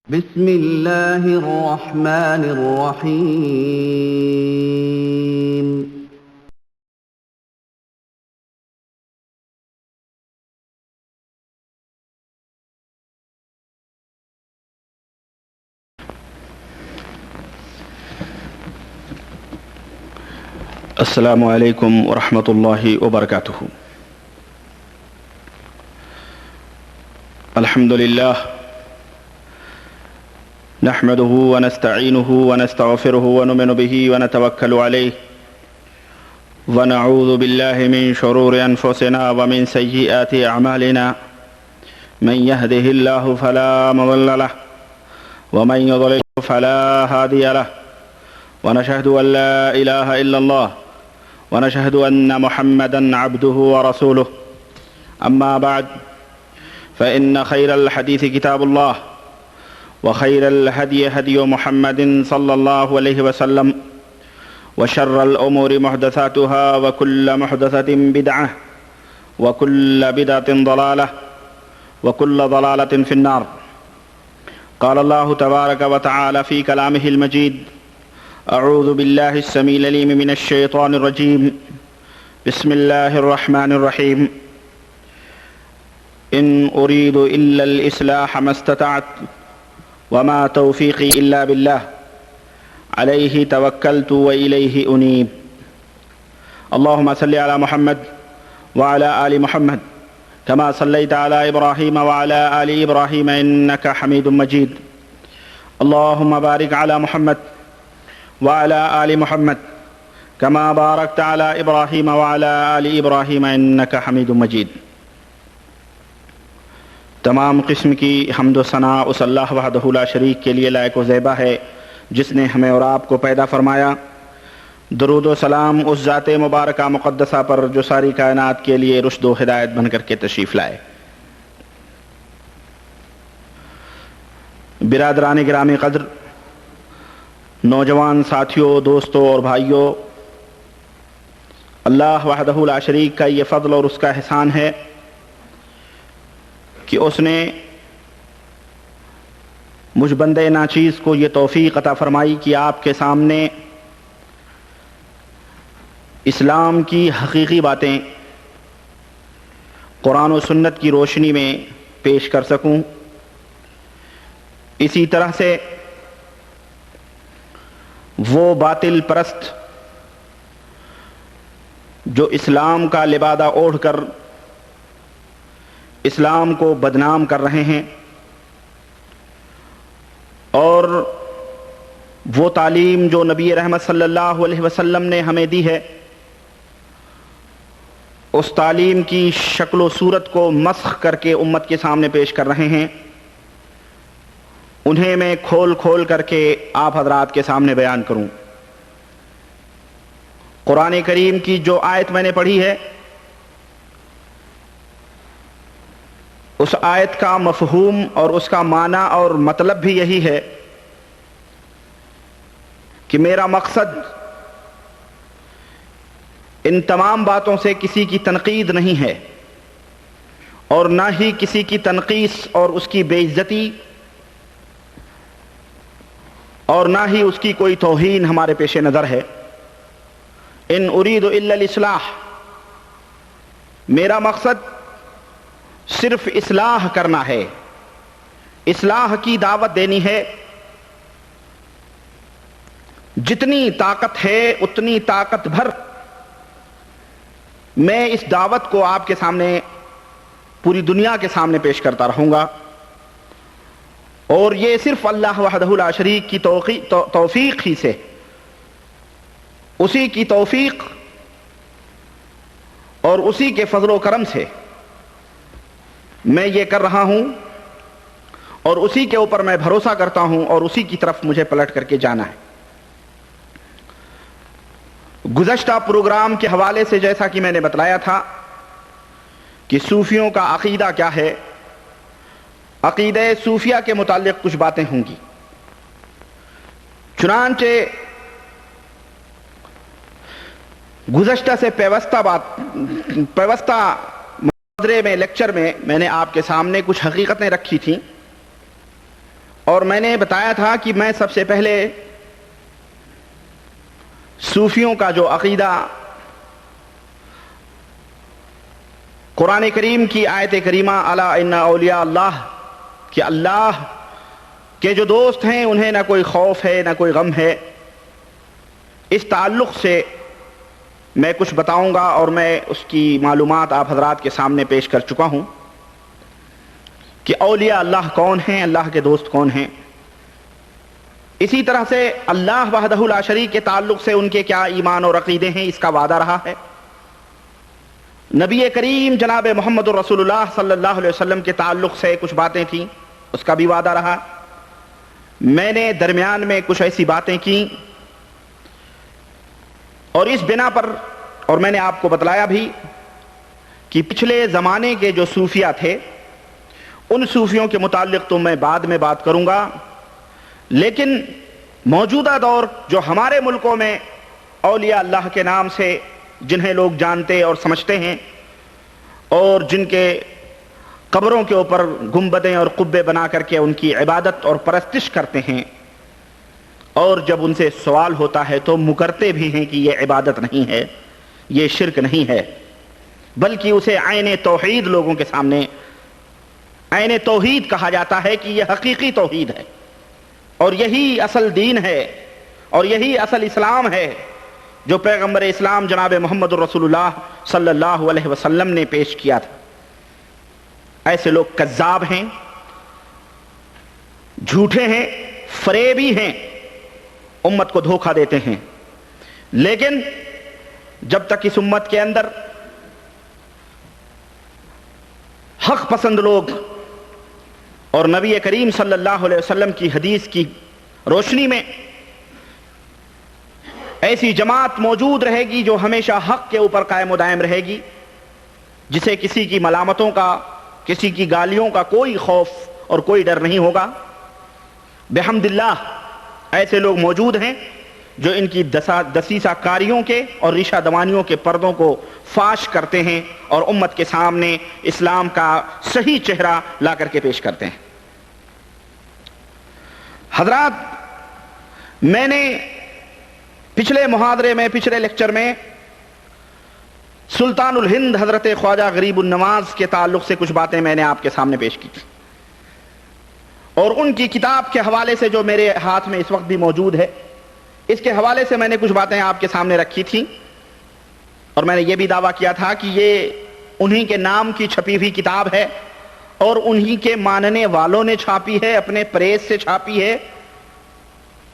بسم اللہ الرحمن الرحیم السلام علیکم ورحمۃ اللہ وبرکاتہ۔ الحمد للہ نحمده ونستعینه ونستغفره ونؤمن به ونتوکل علیہ ونعوذ باللہ من شرور انفسنا ومن سیئات اعمالنا من يهده الله فلا مضل له ومن يضلل فلا هادي له ونشهد ان لا اله الا الله ونشهد ان محمدا عبده ورسوله اما بعد فان خير الحديث كتاب الله وخير الهدي هدي محمد صلى الله عليه وسلم وشر الأمور محدثاتها وكل محدثة بدعة وكل بدعة ضلالة وكل ضلالة في النار. قال الله تبارك وتعالى في كلامه المجيد: أعوذ بالله السميع العليم من الشيطان الرجيم. بسم الله الرحمن الرحيم. إن أريد إلا الإصلاح ما استطعت وما توفيقي إلا بالله عليه توكلت وإليه أنيب. اللهم صل على محمد وعلى آل محمد كما صليت على إبراهيم وعلى آل إبراهيم إنك حميد مجيد. اللهم بارك على محمد وعلى آل محمد كما باركت على إبراهيم وعلى آل إبراهيم إنك حميد مجيد. تمام قسم کی حمد و ثنا اس اللہ وحدہ لا شریک کے لیے لائق و زیبہ ہے جس نے ہمیں اور آپ کو پیدا فرمایا۔ درود و سلام اس ذات مبارکہ مقدسہ پر جو ساری کائنات کے لیے رشد و ہدایت بن کر کے تشریف لائے۔ برادران گرامی قدر، نوجوان ساتھیوں، دوستوں اور بھائیوں، اللہ وحدہ لا شریک کا یہ فضل اور اس کا احسان ہے کہ اس نے مجھ بندے ناچیز کو یہ توفیق عطا فرمائی کہ آپ کے سامنے اسلام کی حقیقی باتیں قرآن و سنت کی روشنی میں پیش کر سکوں۔ اسی طرح سے وہ باطل پرست جو اسلام کا لبادہ اوڑھ کر اسلام کو بدنام کر رہے ہیں اور وہ تعلیم جو نبی رحمت صلی اللہ علیہ وسلم نے ہمیں دی ہے، اس تعلیم کی شکل و صورت کو مسخ کر کے امت کے سامنے پیش کر رہے ہیں، انہیں میں کھول کھول کر کے آپ حضرات کے سامنے بیان کروں۔ قرآن کریم کی جو آیت میں نے پڑھی ہے، اس آیت کا مفہوم اور اس کا معنی اور مطلب بھی یہی ہے کہ میرا مقصد ان تمام باتوں سے کسی کی تنقید نہیں ہے اور نہ ہی کسی کی تنقیص اور اس کی بے عزتی اور نہ ہی اس کی کوئی توہین ہمارے پیش نظر ہے۔ ان اريد الا الاصلاح، میرا مقصد صرف اصلاح کرنا ہے، اصلاح کی دعوت دینی ہے۔ جتنی طاقت ہے اتنی طاقت بھر میں اس دعوت کو آپ کے سامنے، پوری دنیا کے سامنے پیش کرتا رہوں گا، اور یہ صرف اللہ وحدہ لا شریک کی توفیق ہی سے، اسی کی توفیق اور اسی کے فضل و کرم سے میں یہ کر رہا ہوں، اور اسی کے اوپر میں بھروسہ کرتا ہوں اور اسی کی طرف مجھے پلٹ کر کے جانا ہے۔ گزشتہ پروگرام کے حوالے سے جیسا کہ میں نے بتلایا تھا کہ صوفیوں کا عقیدہ کیا ہے، عقیدہ صوفیہ کے متعلق کچھ باتیں ہوں گی۔ چنانچہ گزشتہ سے پیوستہ محاضرے میں، لیکچر میں نے آپ کے سامنے کچھ حقیقتیں رکھی تھیں، اور میں نے بتایا تھا کہ میں سب سے پہلے صوفیوں کا جو عقیدہ قرآن کریم کی آیت کریمہ الا ان اولیاء اللہ کہ اللہ کے جو دوست ہیں انہیں نہ کوئی خوف ہے نہ کوئی غم ہے، اس تعلق سے میں کچھ بتاؤں گا اور میں اس کی معلومات آپ حضرات کے سامنے پیش کر چکا ہوں کہ اولیاء اللہ کون ہیں، اللہ کے دوست کون ہیں۔ اسی طرح سے اللہ وحدہ لا شریک کے تعلق سے ان کے کیا ایمان اور عقیدے ہیں، اس کا وعدہ رہا ہے۔ نبی کریم جناب محمد رسول اللہ صلی اللہ علیہ وسلم کے تعلق سے کچھ باتیں تھیں، اس کا بھی وعدہ رہا۔ میں نے درمیان میں کچھ ایسی باتیں کی اور اس بنا پر، اور میں نے آپ کو بتلایا بھی کہ پچھلے زمانے کے جو صوفیہ تھے ان صوفیوں کے متعلق تو میں بعد میں بات کروں گا، لیکن موجودہ دور جو ہمارے ملکوں میں اولیاء اللہ کے نام سے جنہیں لوگ جانتے اور سمجھتے ہیں اور جن کے قبروں کے اوپر گنبدیں اور قبے بنا کر کے ان کی عبادت اور پرستش کرتے ہیں، اور جب ان سے سوال ہوتا ہے تو مکرتے بھی ہیں کہ یہ عبادت نہیں ہے، یہ شرک نہیں ہے، بلکہ اسے عین توحید لوگوں کے سامنے عین توحید کہا جاتا ہے کہ یہ حقیقی توحید ہے اور یہی اصل دین ہے اور یہی اصل اسلام ہے جو پیغمبر اسلام جناب محمد رسول اللہ صلی اللہ علیہ وسلم نے پیش کیا تھا۔ ایسے لوگ کذاب ہیں، جھوٹے ہیں، فریبی ہیں، امت کو دھوکہ دیتے ہیں، لیکن جب تک اس امت کے اندر حق پسند لوگ اور نبی کریم صلی اللہ علیہ وسلم کی حدیث کی روشنی میں ایسی جماعت موجود رہے گی جو ہمیشہ حق کے اوپر قائم و دائم رہے گی، جسے کسی کی ملامتوں کا، کسی کی گالیوں کا کوئی خوف اور کوئی ڈر نہیں ہوگا، بحمد اللہ ایسے لوگ موجود ہیں جو ان کی دسیسہ کاریوں کے اور ریشہ دوانیوں کے پردوں کو فاش کرتے ہیں اور امت کے سامنے اسلام کا صحیح چہرہ لا کر کے پیش کرتے ہیں۔ حضرات، میں نے پچھلے محاضرے میں، پچھلے لیکچر میں سلطان الہند حضرت خواجہ غریب النواز کے تعلق سے کچھ باتیں میں نے آپ کے سامنے پیش کی تھی، اور ان کی کتاب کے حوالے سے جو میرے ہاتھ میں اس وقت بھی موجود ہے، اس کے حوالے سے میں نے کچھ باتیں آپ کے سامنے رکھی تھیں، اور میں نے یہ بھی دعویٰ کیا تھا کہ یہ انہی کے نام کی چھپی ہوئی کتاب ہے اور انہی کے ماننے والوں نے چھاپی ہے، اپنے پریس سے چھاپی ہے،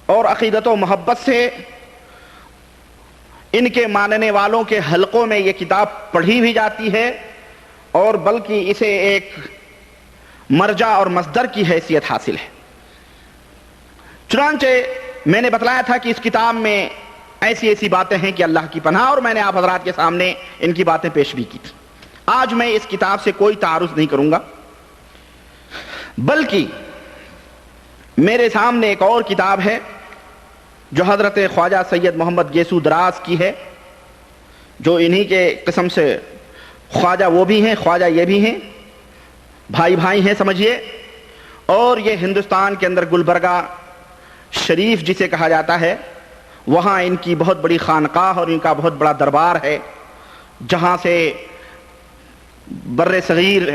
اور عقیدت و محبت سے ان کے ماننے والوں کے حلقوں میں یہ کتاب پڑھی بھی جاتی ہے، اور بلکہ اسے ایک مرجع اور مصدر کی حیثیت حاصل ہے۔ چنانچہ میں نے بتلایا تھا کہ اس کتاب میں ایسی ایسی باتیں ہیں کہ اللہ کی پناہ، اور میں نے آپ حضرات کے سامنے ان کی باتیں پیش بھی کی تھی۔ آج میں اس کتاب سے کوئی تعارض نہیں کروں گا، بلکہ میرے سامنے ایک اور کتاب ہے جو حضرت خواجہ سید محمد گیسو دراز کی ہے، جو انہی کے قسم سے خواجہ وہ بھی ہیں، خواجہ یہ بھی ہیں، بھائی بھائی ہیں سمجھیے، اور یہ ہندوستان کے اندر گلبرگہ شریف جسے کہا جاتا ہے، وہاں ان کی بہت بڑی خانقاہ اور ان کا بہت بڑا دربار ہے، جہاں سے بر صغیر،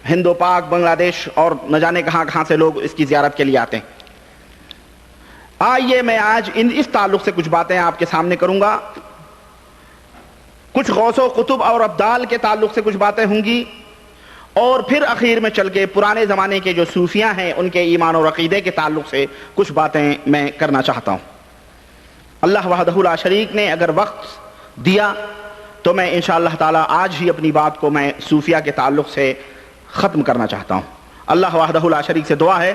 ہند و پاک، بنگلہ دیش اور نہ جانے کہاں کہاں سے لوگ اس کی زیارت کے لیے آتے ہیں۔ آئیے میں آج اس تعلق سے کچھ باتیں آپ کے سامنے کروں گا، کچھ غوث و قطب اور ابدال کے تعلق سے کچھ باتیں ہوں گی، اور پھر اخیر میں چل کے پرانے زمانے کے جو صوفیاء ہیں ان کے ایمان اور عقیدے کے تعلق سے کچھ باتیں میں کرنا چاہتا ہوں۔ اللہ وحدہ لا شریک نے اگر وقت دیا تو میں انشاءاللہ تعالی آج ہی اپنی بات کو میں صوفیاء کے تعلق سے ختم کرنا چاہتا ہوں۔ اللہ وحدہ لا شریک سے دعا ہے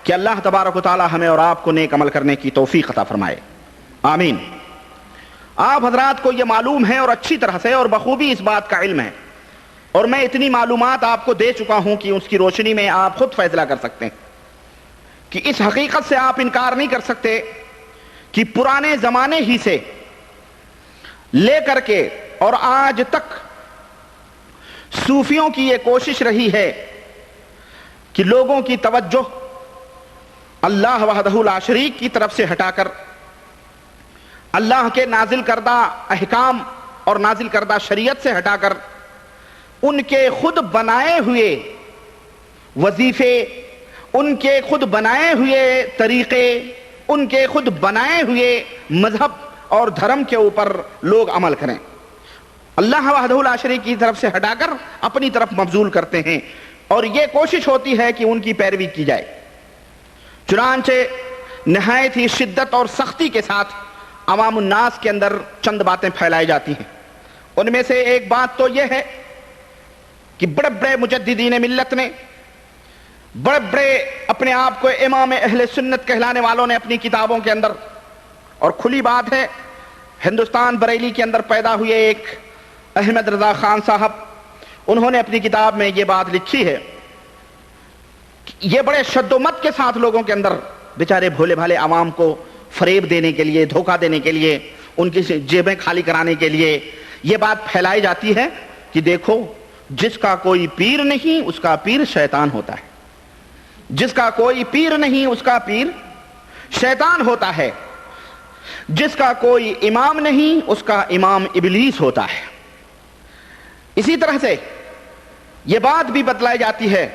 کہ اللہ تبارک و تعالی ہمیں اور آپ کو نیک عمل کرنے کی توفیق عطا فرمائے، آمین۔ آپ حضرات کو یہ معلوم ہے اور اچھی طرح سے اور بخوبی اس بات کا علم ہے، اور میں اتنی معلومات آپ کو دے چکا ہوں کہ اس کی روشنی میں آپ خود فیصلہ کر سکتے ہیں کہ اس حقیقت سے آپ انکار نہیں کر سکتے کہ پرانے زمانے ہی سے لے کر کے اور آج تک صوفیوں کی یہ کوشش رہی ہے کہ لوگوں کی توجہ اللہ وحدہ لا شریک کی طرف سے ہٹا کر اللہ کے نازل کردہ احکام اور نازل کردہ شریعت سے ہٹا کر ان کے خود بنائے ہوئے وظیفے، ان کے خود بنائے ہوئے طریقے، ان کے خود بنائے ہوئے مذہب اور دھرم کے اوپر لوگ عمل کریں، اللہ وحدہ لا شریک کی طرف سے ہٹا کر اپنی طرف مبذول کرتے ہیں، اور یہ کوشش ہوتی ہے کہ ان کی پیروی کی جائے۔ چنانچہ نہایت ہی شدت اور سختی کے ساتھ عوام الناس کے اندر چند باتیں پھیلائی جاتی ہیں۔ ان میں سے ایک بات تو یہ ہے کہ بڑے بڑے مجددین ملت نے، بڑے بڑے اپنے آپ کو امام اہل سنت کہلانے والوں نے اپنی کتابوں کے اندر، اور کھلی بات ہے ہندوستان بریلی کے اندر پیدا ہوئے ایک احمد رضا خان صاحب، انہوں نے اپنی کتاب میں یہ بات لکھی ہے، یہ بڑے شد و مت کے ساتھ لوگوں کے اندر بیچارے بھولے بھالے عوام کو فریب دینے کے لیے، دھوکہ دینے کے لیے، ان کی جیبیں خالی کرانے کے لیے یہ بات پھیلائی جاتی ہے کہ دیکھو جس کا کوئی پیر نہیں اس کا پیر شیطان ہوتا ہے، جس کا کوئی پیر نہیں اس کا پیر شیطان ہوتا ہے، جس کا کوئی امام نہیں اس کا امام ابلیس ہوتا ہے۔ اسی طرح سے یہ بات بھی بتلائی جاتی ہے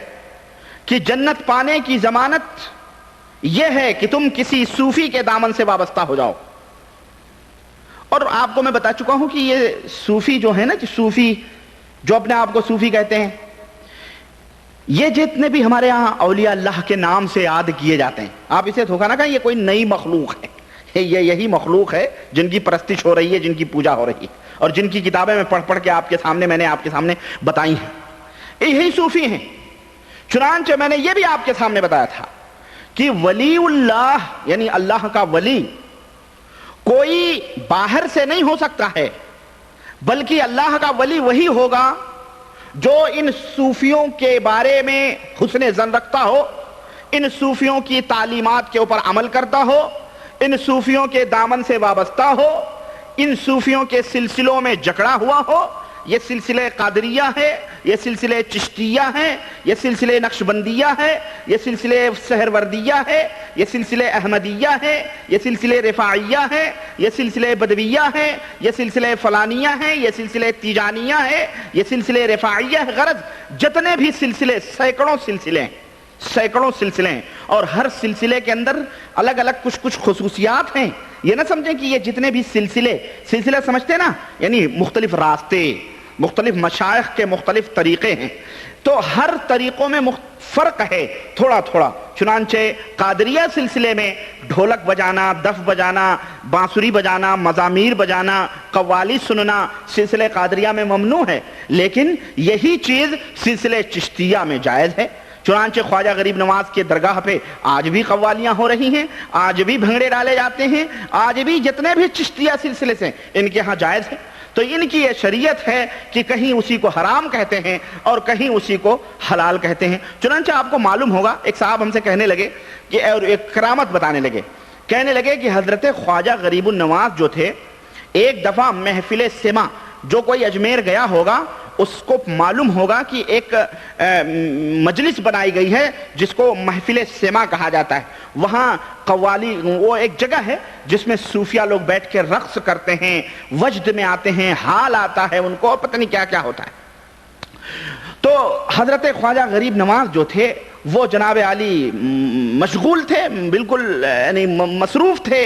کہ جنت پانے کی ضمانت یہ ہے کہ تم کسی صوفی کے دامن سے وابستہ ہو جاؤ۔ اور آپ کو میں بتا چکا ہوں کہ یہ صوفی جو ہے نا، صوفی جو اپنے آپ کو صوفی کہتے ہیں، یہ جتنے بھی ہمارے ہاں اولیاء اللہ کے نام سے یاد کیے جاتے ہیں، آپ اسے دھوکہ نہ کہیں یہ کوئی نئی مخلوق ہے، یہ یہی مخلوق ہے جن کی پرستش ہو رہی ہے، جن کی پوجا ہو رہی ہے، اور جن کی کتابیں میں پڑھ پڑھ کے آپ کے سامنے میں نے آپ کے سامنے بتائی ہیں، یہی صوفی ہیں۔ چنانچہ میں نے یہ بھی آپ کے سامنے بتایا تھا کہ ولی اللہ یعنی اللہ کا ولی کوئی باہر سے نہیں ہو سکتا ہے، بلکہ اللہ کا ولی وہی ہوگا جو ان صوفیوں کے بارے میں حسن ظن رکھتا ہو، ان صوفیوں کی تعلیمات کے اوپر عمل کرتا ہو، ان صوفیوں کے دامن سے وابستہ ہو، ان صوفیوں کے سلسلوں میں جکڑا ہوا ہو۔ یہ سلسلہ قادریہ ہے، یہ سلسلہ چشتیہ ہے، یہ سلسلہ نقشبندیہ ہے، یہ سلسلہ سہروردیہ ہے، یہ سلسلہ احمدیہ ہے، یہ سلسلہ رفاعیہ ہے، یہ سلسلہ بدویہ ہے، یہ سلسلہ فلانیہ ہے، یہ سلسلہ تیجانیہ ہے، یہ سلسلہ رفاعیہ ہے۔ غرض جتنے بھی سلسلے، سینکڑوں سلسلے ہیں، اور ہر سلسلے کے اندر الگ الگ کچھ خصوصیات ہیں۔ یہ نہ سمجھیں کہ یہ جتنے بھی سلسلہ سمجھتے نا، یعنی مختلف راستے، مختلف مشائخ کے مختلف طریقے ہیں، تو ہر طریقوں میں فرق ہے تھوڑا تھوڑا۔ چنانچہ قادریہ سلسلے میں ڈھولک بجانا، دف بجانا، بانسری بجانا، مزامیر بجانا، قوالی سننا سلسلہ قادریہ میں ممنوع ہے، لیکن یہی چیز سلسلہ چشتیہ میں جائز ہے۔ چنانچہ خواجہ غریب نواز کے درگاہ پہ آج بھی قوالیاں ہو رہی ہیں، آج بھی بھنگڑے ڈالے جاتے ہیں، آج بھی جتنے بھی چشتیہ سلسلے سے ان کے ہاں جائز ہے۔ تو ان کی یہ شریعت ہے کہ کہیں اسی کو حرام کہتے ہیں اور کہیں اسی کو حلال کہتے ہیں۔ چنانچہ آپ کو معلوم ہوگا، ایک صاحب ہم سے کہنے لگے کہ اور ایک کرامت بتانے لگے، کہنے لگے کہ حضرت خواجہ غریب النواز جو تھے، ایک دفعہ محفل سما، جو کوئی اجمیر گیا ہوگا اس کو معلوم ہوگا کہ ایک مجلس بنائی گئی ہے جس کو محفل سما کہا جاتا ہے۔ وہاں قوالی، وہ ایک جگہ ہے جس میں صوفیہ لوگ بیٹھ کے رقص کرتے ہیں، وجد میں آتے ہیں، حال آتا ہے ان کو، پتہ نہیں کیا کیا ہوتا ہے۔ تو حضرت خواجہ غریب نواز جو تھے وہ جناب علی مشغول تھے، بالکل یعنی مصروف تھے،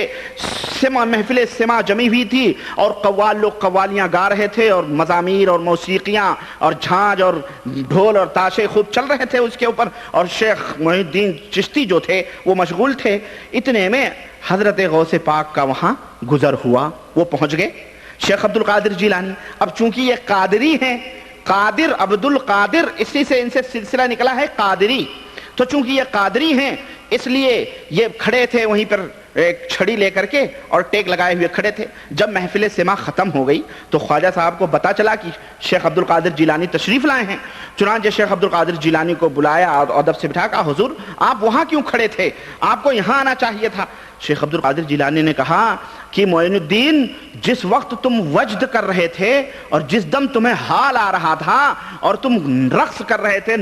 محفل سما جمی ہوئی تھی اور قوال لوگ قوالیاں گا رہے تھے اور مزامیر اور موسیقیاں اور جھانج اور ڈھول اور تاشے خوب چل رہے تھے اس کے اوپر، اور شیخ محی الدین چشتی جو تھے وہ مشغول تھے۔ اتنے میں حضرت غوث پاک کا وہاں گزر ہوا، وہ پہنچ گئے، شیخ عبد القادر جیلانی۔ اب چونکہ یہ قادری ہیں، قادر عبد القادر، اسی سے ان سے سلسلہ نکلا ہے قادری، تو چونکہ یہ قادری ہیں اس لیے یہ کھڑے تھے وہیں پر ایک چھڑی لے کر کے اور ٹیک لگائے ہوئے کھڑے تھے۔ جب محفل سما ختم ہو گئی تو خواجہ صاحب کو پتا چلا کہ شیخ عبد القادر جیلانی تشریف لائے ہیں۔ چنانچہ شیخ عبد القادر جیلانی کو بلایا اور ادب سے بٹھا، کہا حضور آپ وہاں کیوں کھڑے تھے، آپ کو یہاں آنا چاہیے تھا۔ شیخ عبد القادر جیلانی نے کہا کہ معین الدین، جس وقت تم وجد کر رہے تھے اور جس دم تمہیں حال آ رہا تھا اور تم رقص کر رہے تھے،